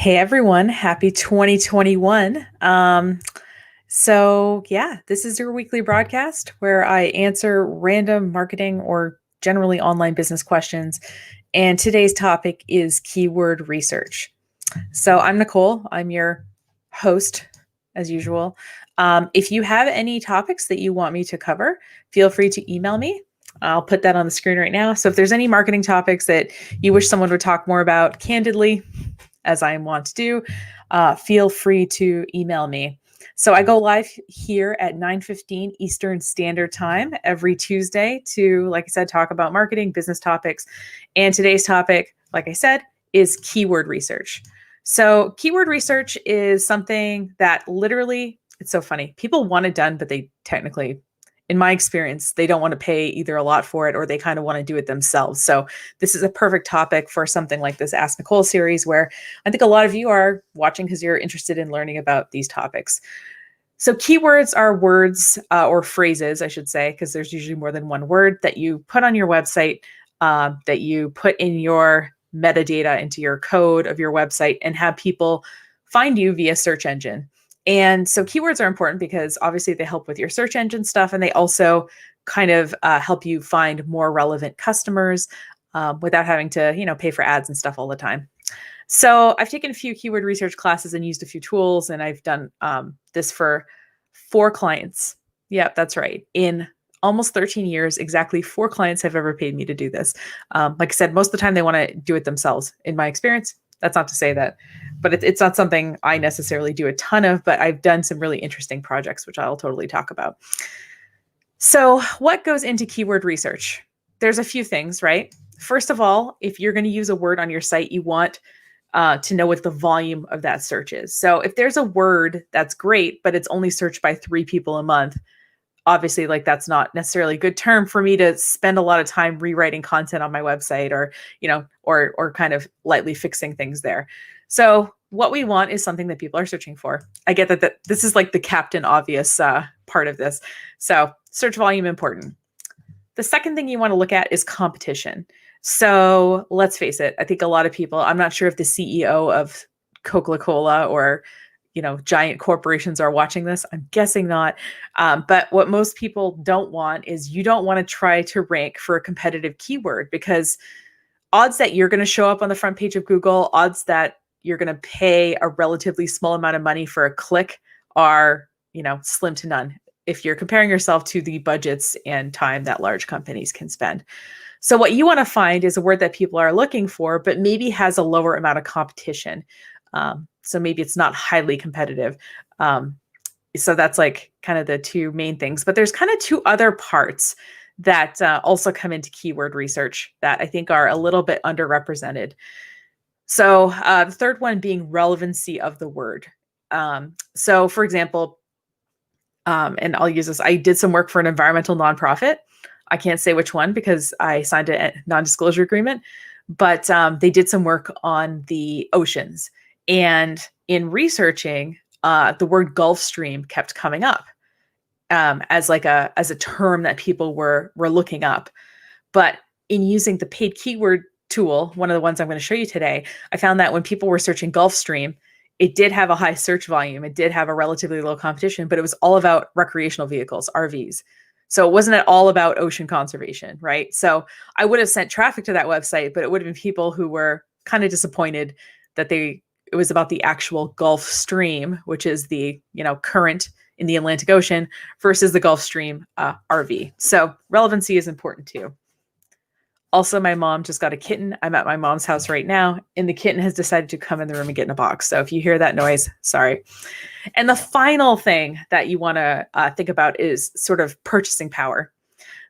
Hey everyone, happy 2021. This is your weekly broadcast where I answer random marketing or generally online business questions. And today's topic is keyword research. So I'm Nicole, I'm your host as usual. If you have any topics that you want me to cover, feel free to email me. I'll put that on the screen right now. So if there's any marketing topics that you wish someone would talk more about candidly, as I want to do, feel free to email me. So I go live here at 9:15 Eastern Standard Time every Tuesday to, like I said, talk about marketing, business topics. And today's topic, like I said, is keyword research. So keyword research is something that literally, it's so funny. People want it done, but they technically, in my experience, they don't want to pay either a lot for it or they kind of want to do it themselves. So this is a perfect topic for something like this Ask Nicole series, where I think a lot of you are watching because you're interested in learning about these topics. So keywords are words or phrases, I should say, because there's usually more than one word that you put on your website, that you put in your metadata into your code of your website and have people find you via search engine. And so keywords are important because obviously they help with your search engine stuff, and they also kind of help you find more relevant customers without having to, pay for ads and stuff all the time. So I've taken a few keyword research classes and used a few tools, and I've done this for 4 clients. Yep, that's right. In almost 13 years, exactly 4 clients have ever paid me to do this. Like I said, most of the time they want to do it themselves. In my experience, that's not to say that, but it's not something I necessarily do a ton of, but I've done some really interesting projects, which I'll totally talk about. So what goes into keyword research? There's a few things, right? First of all, if you're going to use a word on your site, you want to know what the volume of that search is. So if there's a word that's great, but it's only searched by 3 people a month, obviously like that's not necessarily a good term for me to spend a lot of time rewriting content on my website or kind of lightly fixing things there. So what we want is something that people are searching for. I get that this is like the captain obvious part of this. So search volume important. The second thing you want to look at is competition. So let's face it, I think a lot of people, I'm not sure if the CEO of Coca-Cola or giant corporations are watching this. I'm guessing not. But what most people don't want is you don't want to try to rank for a competitive keyword, because odds that you're going to show up on the front page of Google, odds that you're going to pay a relatively small amount of money for a click are, slim to none if you're comparing yourself to the budgets and time that large companies can spend. So what you want to find is a word that people are looking for, but maybe has a lower amount of competition. So maybe it's not highly competitive. So that's like kind of the 2 main things, but there's kind of 2 other parts that also come into keyword research that I think are a little bit underrepresented. So the third one being relevancy of the word. So for example, and I'll use this, I did some work for an environmental nonprofit. I can't say which one because I signed a non-disclosure agreement, but they did some work on the oceans. And in researching, the word Gulf Stream kept coming up as a term that people were looking up. But in using the paid keyword tool, one of the ones I'm going to show you today, I found that when people were searching Gulf Stream, it did have a high search volume. It did have a relatively low competition, but it was all about recreational vehicles, RVs. So it wasn't at all about ocean conservation, right? So I would have sent traffic to that website, but it would have been people who were kind of disappointed that it was about the actual Gulf Stream, which is the, current in the Atlantic Ocean, versus the Gulf Stream RV. So relevancy is important too. Also, my mom just got a kitten. I'm at my mom's house right now, and the kitten has decided to come in the room and get in a box. So if you hear that noise, sorry. And the final thing that you want to think about is sort of purchasing power.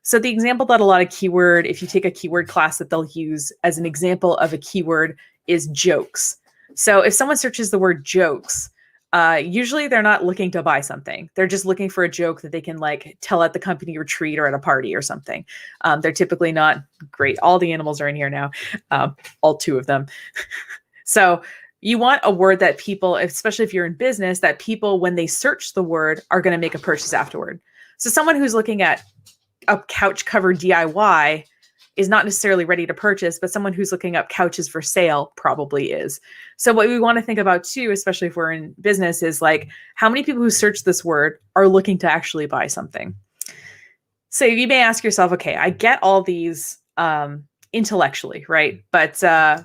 So the example that a lot of if you take a keyword class that they'll use as an example of a keyword is jokes. So if someone searches the word jokes, usually they're not looking to buy something. They're just looking for a joke that they can tell at the company retreat or at a party or something. They're typically not great. All the animals are in here now, all 2 of them. So you want a word that people, especially if you're in business, that people, when they search the word, are going to make a purchase afterward. So someone who's looking at a couch cover DIY is not necessarily ready to purchase, but someone who's looking up couches for sale probably is. So what we want to think about too, especially if we're in business, is like how many people who search this word are looking to actually buy something. So you may ask yourself, okay, I get all these intellectually, right? But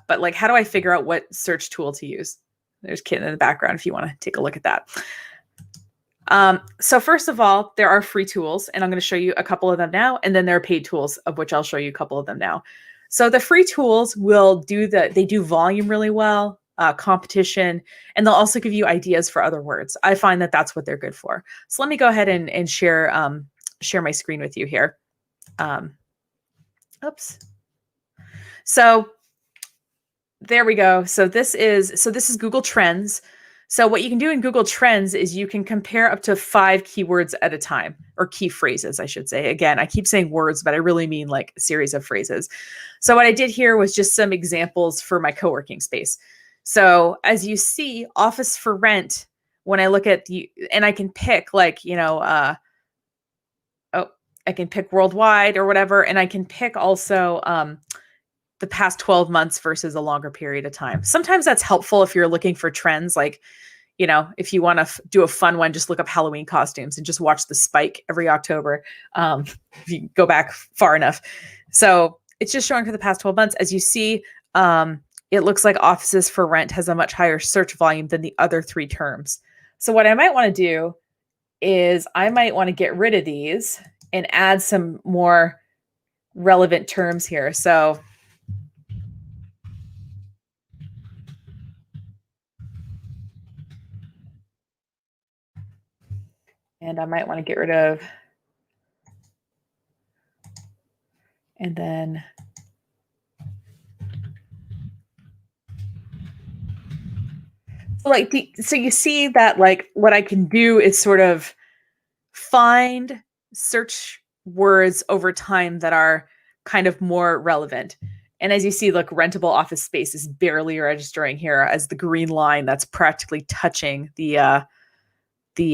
like, how do I figure out what search tool to use? There's Kit in the background if you want to take a look at that. So first of all, there are free tools, and I'm going to show you a couple of them now, and then there are paid tools, of which I'll show you a couple of them now. So the free tools they do volume really well, competition, and they'll also give you ideas for other words. I find that that's what they're good for. So let me go ahead and share my screen with you here. Oops. So there we go. So this is Google Trends. So what you can do in Google Trends is you can compare up to 5 keywords at a time, or key phrases, I should say. Again, I keep saying words, but I really mean like a series of phrases. So what I did here was just some examples for my co-working space. So as you see, office for rent, when I look at and I can pick like, I can pick worldwide or whatever. And I can pick also the past 12 months versus a longer period of time. Sometimes that's helpful if you're looking for trends, like, if you want to do a fun one, just look up Halloween costumes and just watch the spike every October. If you go back far enough. So it's just showing for the past 12 months. As you see, it looks like offices for rent has a much higher search volume than the other 3 terms. So what I might want to do is I might want to get rid of these and add some more relevant terms here. So and I might want to get rid of, and then so you see that like what I can do is sort of find search words over time that are kind of more relevant. And as you see, look, rentable office space is barely registering here as the green line that's practically touching the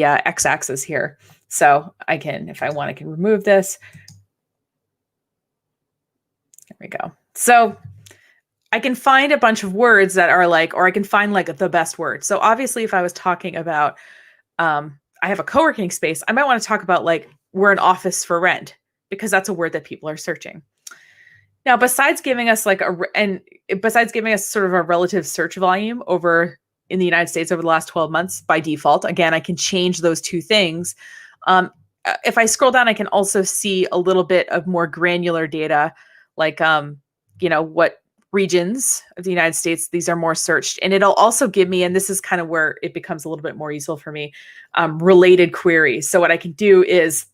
x-axis here. So I can, if I want, I can remove this. There we go. So I can find a bunch of words that are like, or I can find like the best word. So obviously if I was talking about, I have a co-working space, I might want to talk about like, we're an office for rent, because that's a word that people are searching. Now, besides giving us sort of a relative search volume over in the United States over the last 12 months by default, again, I can change those 2 things. If I scroll down, I can also see a little bit of more granular data, like, what regions of the United States these are more searched. And it'll also give me, and this is kind of where it becomes a little bit more useful for me, related queries. So what I can do is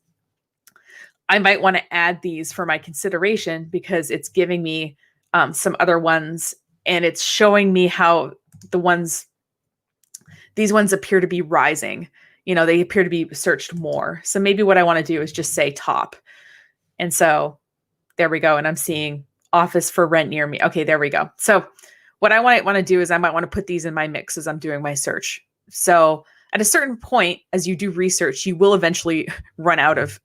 I might want to add these for my consideration, because it's giving me some other ones, and it's showing me how these ones appear to be rising. They appear to be searched more. So maybe what I want to do is just say top. And so there we go. And I'm seeing office for rent near me. Okay, there we go. So what I might want to do is I might want to put these in my mix as I'm doing my search. So at a certain point, as you do research, you will eventually run out of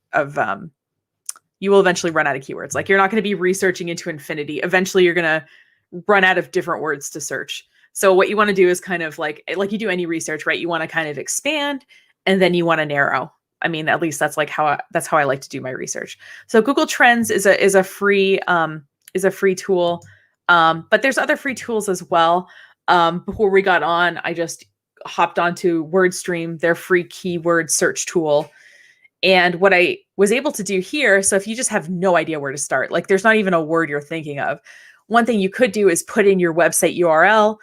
keywords. Like, you're not going to be researching into infinity. Eventually you're going to run out of different words to search. So what you want to do is kind of like you do any research, right? You want to kind of expand, and then you want to narrow. I mean, at least that's how I like to do my research. So Google Trends is a free tool. But there's other free tools as well. Before we got on, I just hopped onto WordStream, their free keyword search tool. And what I was able to do here, so if you just have no idea where to start, like there's not even a word you're thinking of, one thing you could do is put in your website URL.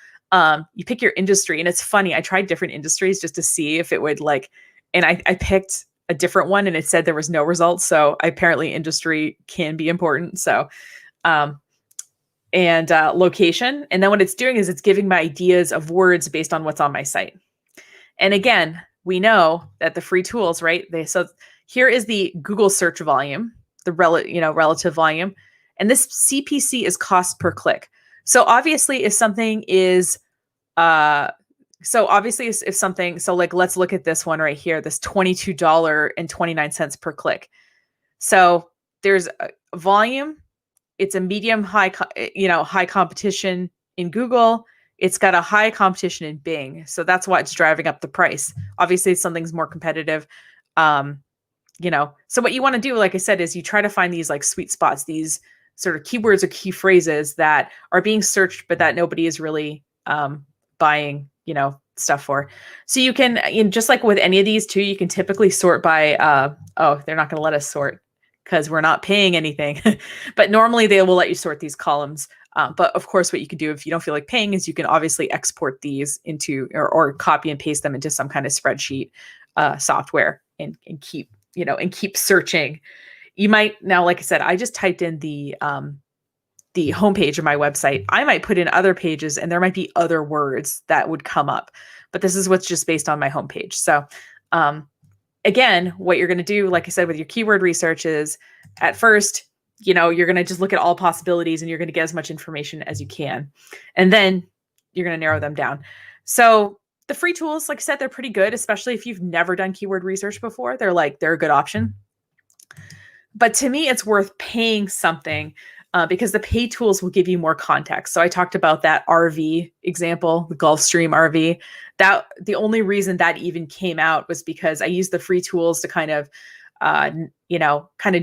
You pick your industry, and it's funny, I tried different industries just to see if it would and I picked a different one, and it said there was no results. So apparently industry can be important. So, and location. And then what it's doing is it's giving me ideas of words based on what's on my site. And again, we know that the free tools, right? So here is the Google search volume, the relative volume. And this CPC is cost per click. So obviously if something is, let's look at this one right here, this $22.29 per click. So there's a volume it's a medium high, high competition in Google. It's got a high competition in Bing. So that's why it's driving up the price. Obviously, something's more competitive. So what you want to do, like I said, is you try to find these like sweet spots, these sort of keywords or key phrases that are being searched, but that nobody is really buying, stuff for. So you can, just like with any of these too, you can typically sort by, they're not going to let us sort because we're not paying anything, but normally they will let you sort these columns. But of course, what you can do if you don't feel like paying is you can obviously export these into or copy and paste them into some kind of spreadsheet software and keep searching. You might now, like I said, I just typed in the homepage of my website. I might put in other pages and there might be other words that would come up, but this is what's just based on my homepage. So again, what you're going to do, like I said, with your keyword research is at first, you're going to just look at all possibilities and you're going to get as much information as you can. And then you're going to narrow them down. So the free tools, like I said, they're pretty good, especially if you've never done keyword research before. They're a good option. But to me, it's worth paying something because the paid tools will give you more context. So I talked about that RV example, the Gulfstream RV. That the only reason that even came out was because I used the free tools to kind of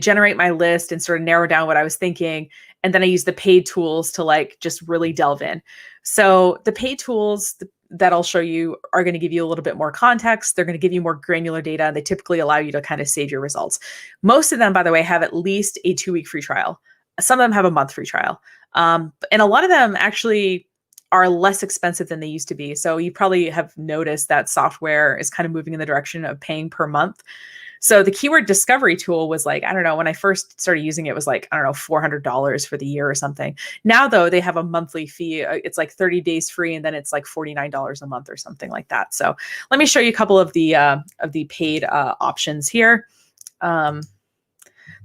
generate my list and sort of narrow down what I was thinking. And then I used the paid tools to just really delve in. So the paid tools that I'll show you are going to give you a little bit more context. They're going to give you more granular data. They typically allow you to kind of save your results. Most of them, by the way, have at least a 2-week free trial. Some of them have a month free trial. And a lot of them actually are less expensive than they used to be. So you probably have noticed that software is kind of moving in the direction of paying per month. So the keyword discovery tool was when I first started using it, it was $400 for the year or something. Now, though, they have a monthly fee. It's 30 days free, and then it's $49 a month or something like that. So let me show you a couple of the paid options here. The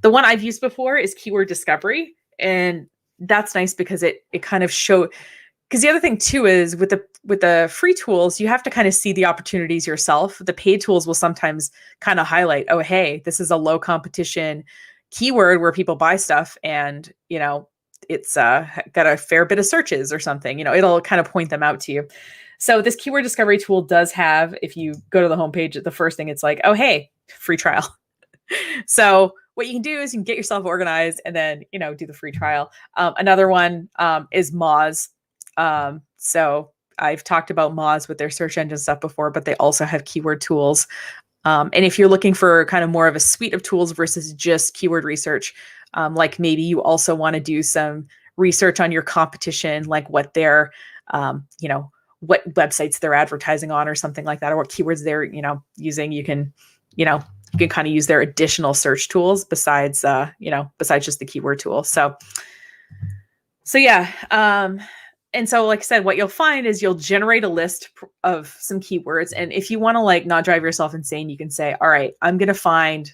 one I've used before is keyword discovery, and that's nice because it kind of because the other thing too is with the free tools, you have to kind of see the opportunities yourself. The paid tools will sometimes kind of highlight, oh, hey, this is a low competition keyword where people buy stuff and, it's got a fair bit of searches or something, it'll kind of point them out to you. So this keyword discovery tool does have, if you go to the homepage, the first thing it's oh, hey, free trial. So what you can do is you can get yourself organized and then, do the free trial. Another one is Moz. So I've talked about Moz with their search engine stuff before, but they also have keyword tools. And if you're looking for kind of more of a suite of tools versus just keyword research, maybe you also want to do some research on your competition, like what they're, what websites they're advertising on or something like that, or what keywords they're, using, you can kind of use their additional search tools besides just the keyword tool. So yeah. And so, like I said, what you'll find is you'll generate a list of some keywords. And if you want to not drive yourself insane, you can say, all right, I'm going to find,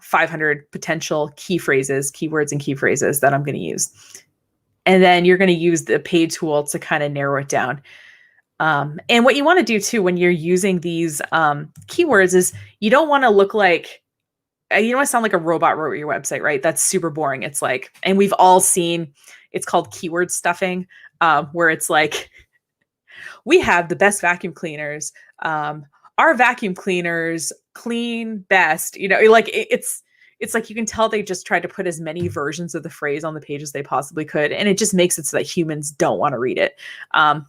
500 potential keywords and key phrases that I'm going to use. And then you're going to use the paid tool to kind of narrow it down. And what you want to do too, when you're using these keywords is you don't want to look like, you don't want to sound like a robot wrote your website, right? That's super boring. It's and we've all seen, it's called keyword stuffing, where it's we have the best vacuum cleaners. Our vacuum cleaners clean best, it's you can tell they just tried to put as many versions of the phrase on the page as they possibly could. And it just makes it so that humans don't want to read it.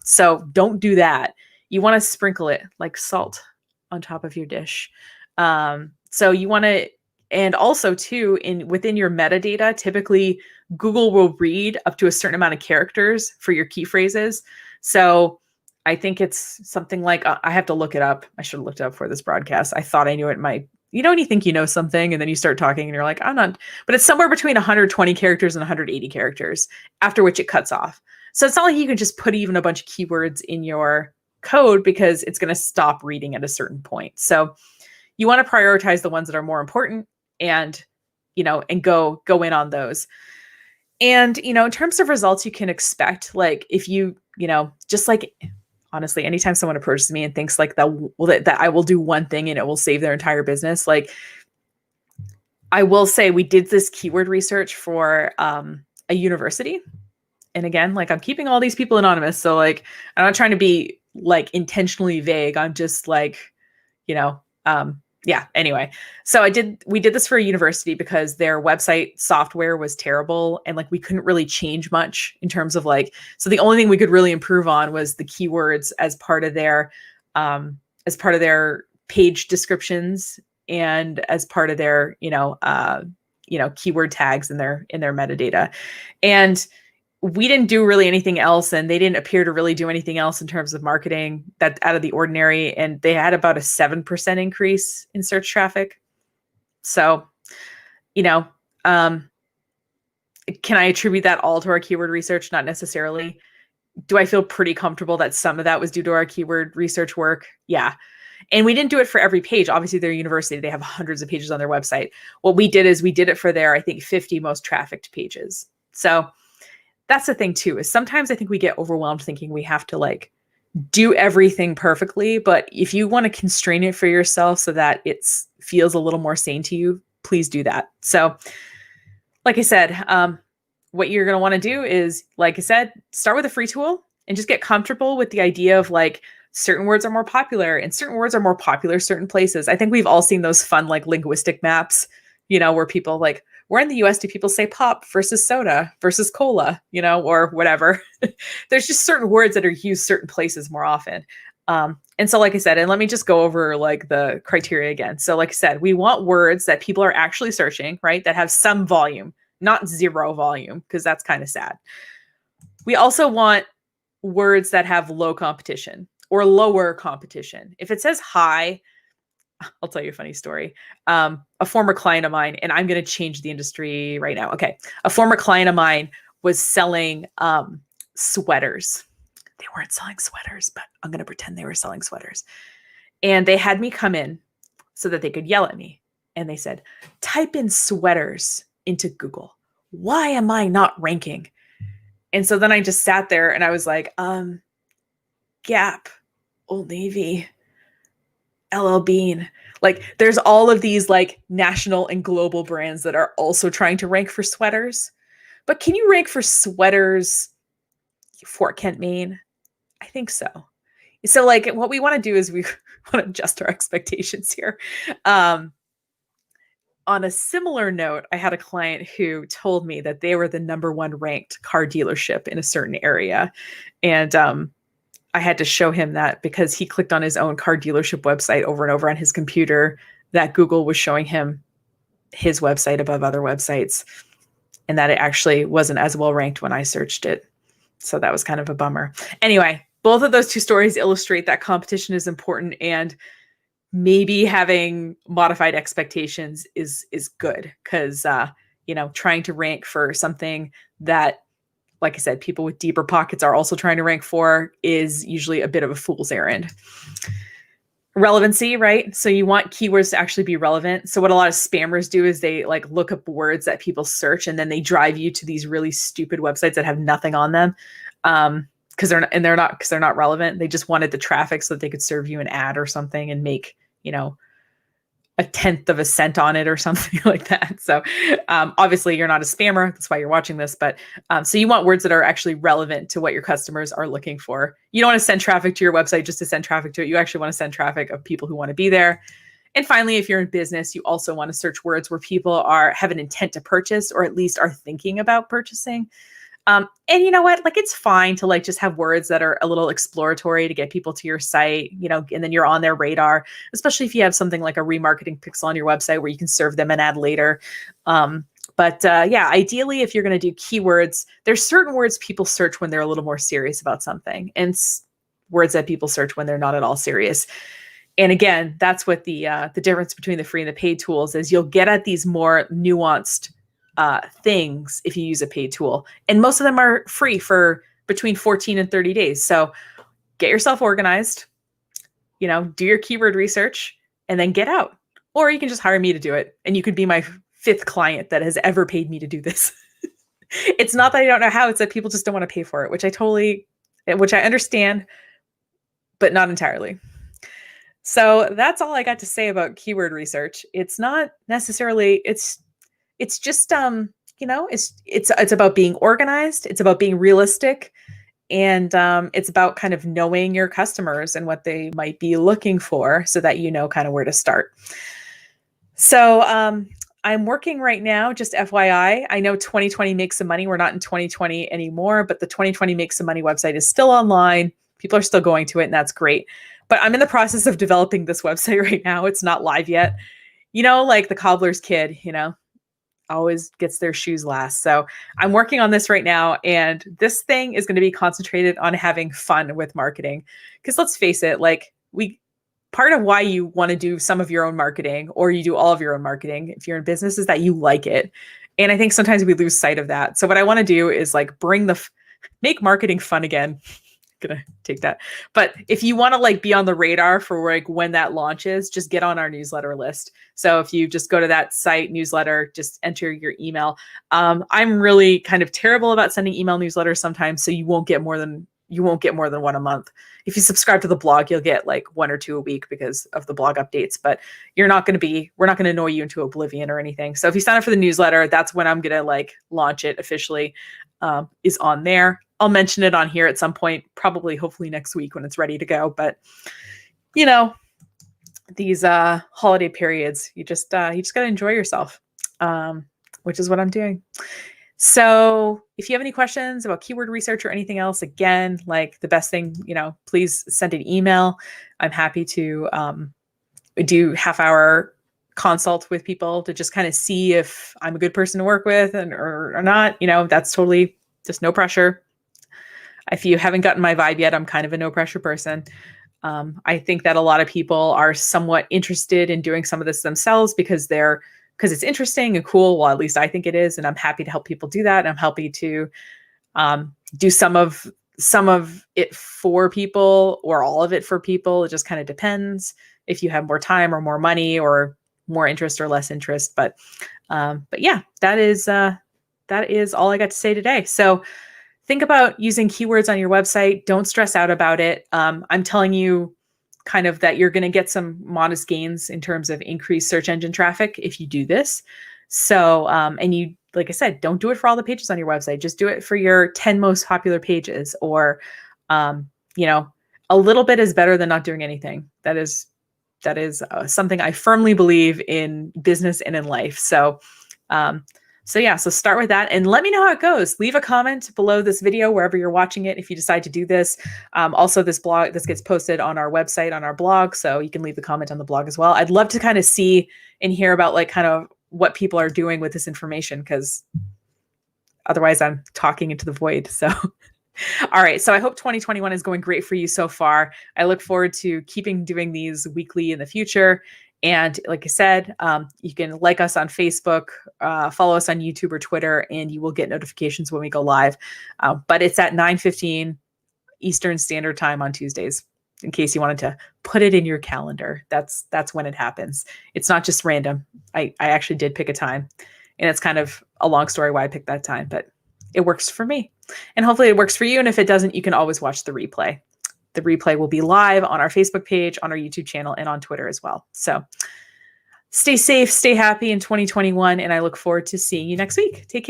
So don't do that. You want to sprinkle it like salt on top of your dish. So you want to, and also too, within your metadata, typically Google will read up to a certain amount of characters for your key phrases. So I think it's something I have to look it up. I should have looked it up for this broadcast. I thought I knew it. When you think you know something and then you start talking and you're like, I'm not, but it's somewhere between 120 characters and 180 characters, after which it cuts off. So it's not like you can just put even a bunch of keywords in your code because it's going to stop reading at a certain point. So you want to prioritize the ones that are more important and, and go in on those. And, in terms of results you can expect, if you, just honestly, anytime someone approaches me and thinks that I will do one thing and it will save their entire business, I will say we did this keyword research for a university. And again, like I'm keeping all these people anonymous. So like, I'm not trying to be like intentionally vague. I'm just like, you know, yeah, anyway. So we did this for a university because their website software was terrible. And like, we couldn't really change much in terms of like, so the only thing we could really improve on was the keywords as part of their page descriptions and as part of their, keyword tags in their metadata. And we didn't do really anything else, and they didn't appear to really do anything else in terms of marketing that out of the ordinary. And they had about a 7% increase in search traffic. So, you know, can I attribute that all to our keyword research? Not necessarily. Do I feel pretty comfortable that some of that was due to our keyword research work? Yeah. And we didn't do it for every page. Obviously, they're a university. They have hundreds of pages on their website. What we did is we did it for their, I think, 50 most trafficked pages. So that's the thing too, is sometimes I think we get overwhelmed thinking we have to like do everything perfectly. But if you want to constrain it for yourself so that it feels a little more sane to you, please do that. So like I said, what you're going to want to do is, like I said, start with a free tool and just get comfortable with the idea of like certain words are more popular and certain words are more popular certain places. I think we've all seen those fun like linguistic maps, where people like, where in the US do people say pop versus soda versus cola, or whatever. There's just certain words that are used certain places more often. And so, like I said, and let me just go over like the criteria again. So like I said, we want words that people are actually searching, right? That have some volume, not zero volume, because that's kind of sad. We also want words that have low competition or lower competition. If it says high, I'll tell you a funny story. A former client of mine, and I'm going to change the industry right now. Okay. A former client of mine was selling sweaters. They weren't selling sweaters, but I'm going to pretend they were selling sweaters. And they had me come in so that they could yell at me. And they said, type in sweaters into Google. Why am I not ranking? And so then I just sat there and I was like, Gap, Old Navy, LL Bean. Like there's all of these like national and global brands that are also trying to rank for sweaters. But can you rank for sweaters for Kent, Maine? I think so. So like what we want to do is we want to adjust our expectations here. On a similar note, I had a client who told me that they were the number one ranked car dealership in a certain area. And I had to show him that because he clicked on his own car dealership website over and over on his computer, that Google was showing him his website above other websites, and that it actually wasn't as well ranked when I searched it. So that was kind of a bummer. Anyway, both of those two stories illustrate that competition is important, and maybe having modified expectations is good because, trying to rank for something that, like I said, people with deeper pockets are also trying to rank for is usually a bit of a fool's errand. Relevancy, right? So you want keywords to actually be relevant. So what a lot of spammers do is they like look up words that people search and then they drive you to these really stupid websites that have nothing on them. Because they're not relevant. They just wanted the traffic so that they could serve you an ad or something and make, a 1/10 of a cent on it or something like that. So obviously you're not a spammer. That's why you're watching this. But so you want words that are actually relevant to what your customers are looking for. You don't want to send traffic to your website just to send traffic to it. You actually want to send traffic of people who want to be there. And finally, if you're in business, you also want to search words where people have an intent to purchase or at least are thinking about purchasing. And you know what? Like it's fine to like just have words that are a little exploratory to get people to your site, and then you're on their radar, especially if you have something like a remarketing pixel on your website where you can serve them an ad later. But ideally, if you're going to do keywords, there's certain words people search when they're a little more serious about something, and words that people search when they're not at all serious. And again, that's what the difference between the free and the paid tools is. You'll get at these more nuanced things if you use a paid tool, and most of them are free for between 14 and 30 days. So get yourself organized, do your keyword research and then get out, or you can just hire me to do it. And you could be my 5th client that has ever paid me to do this. It's not that I don't know how, it's that people just don't want to pay for it, which I understand, but not entirely. So that's all I got to say about keyword research. It's not necessarily, it's just it's about being organized, it's about being realistic, and it's about kind of knowing your customers and what they might be looking for so that you know kind of where to start. So I'm working right now, just FYI. I know 2020 Makes Some Money. We're not in 2020 anymore, but the 2020 Makes Some Money website is still online. People are still going to it, and that's great. But I'm in the process of developing this website right now. It's not live yet. Like the cobbler's kid, always gets their shoes last. So I'm working on this right now. And this thing is going to be concentrated on having fun with marketing. Because let's face it, part of why you want to do some of your own marketing or you do all of your own marketing if you're in business is that you like it. And I think sometimes we lose sight of that. So what I want to do is make marketing fun again. Gonna take that. But if you want to be on the radar for when that launches, just get on our newsletter list. So if you just go to that site newsletter, just enter your email. I'm really kind of terrible about sending email newsletters sometimes, so you won't get more than one a month. If you subscribe to the blog, you'll get one or two a week because of the blog updates, but we're not going to annoy you into oblivion or anything. So if you sign up for the newsletter, that's when I'm going to launch it officially, is on there. I'll mention it on here at some point, probably, hopefully next week when it's ready to go. But these holiday periods, you just got to enjoy yourself, which is what I'm doing. So if you have any questions about keyword research or anything else, again, the best thing, please send an email. I'm happy to do half-hour consult with people to just kind of see if I'm a good person to work with or not. That's totally just no pressure. If you haven't gotten my vibe yet, I'm kind of a no pressure person. I think that a lot of people are somewhat interested in doing some of this themselves because it's interesting and cool. Well, at least I think it is. And I'm happy to help people do that. And I'm happy to do some of it for people or all of it for people. It just kind of depends if you have more time or more money or more interest or less interest. But yeah, that is all I got to say today. So think about using keywords on your website. Don't stress out about it. I'm telling you kind of that you're going to get some modest gains in terms of increased search engine traffic if you do this. So, and you, like I said, don't do it for all the pages on your website. Just do it for your 10 most popular pages, or, a little bit is better than not doing anything. That is something I firmly believe in business and in life. So start with that and let me know how it goes. Leave a comment below this video, wherever you're watching it, if you decide to do this. Also, this gets posted on our website, on our blog, so you can leave the comment on the blog as well. I'd love to kind of see and hear about kind of what people are doing with this information, because otherwise I'm talking into the void. So, all right. So I hope 2021 is going great for you so far. I look forward to keeping doing these weekly in the future. And like I said, you can like us on Facebook, follow us on YouTube or Twitter, and you will get notifications when we go live. But it's at 9:15 Eastern Standard Time on Tuesdays, in case you wanted to put it in your calendar. That's when it happens. It's not just random. I actually did pick a time, and it's kind of a long story why I picked that time, but it works for me. And hopefully it works for you. And if it doesn't, you can always watch the replay. The replay will be live on our Facebook page, on our YouTube channel, and on Twitter as well. So stay safe, stay happy in 2021, and I look forward to seeing you next week. Take care.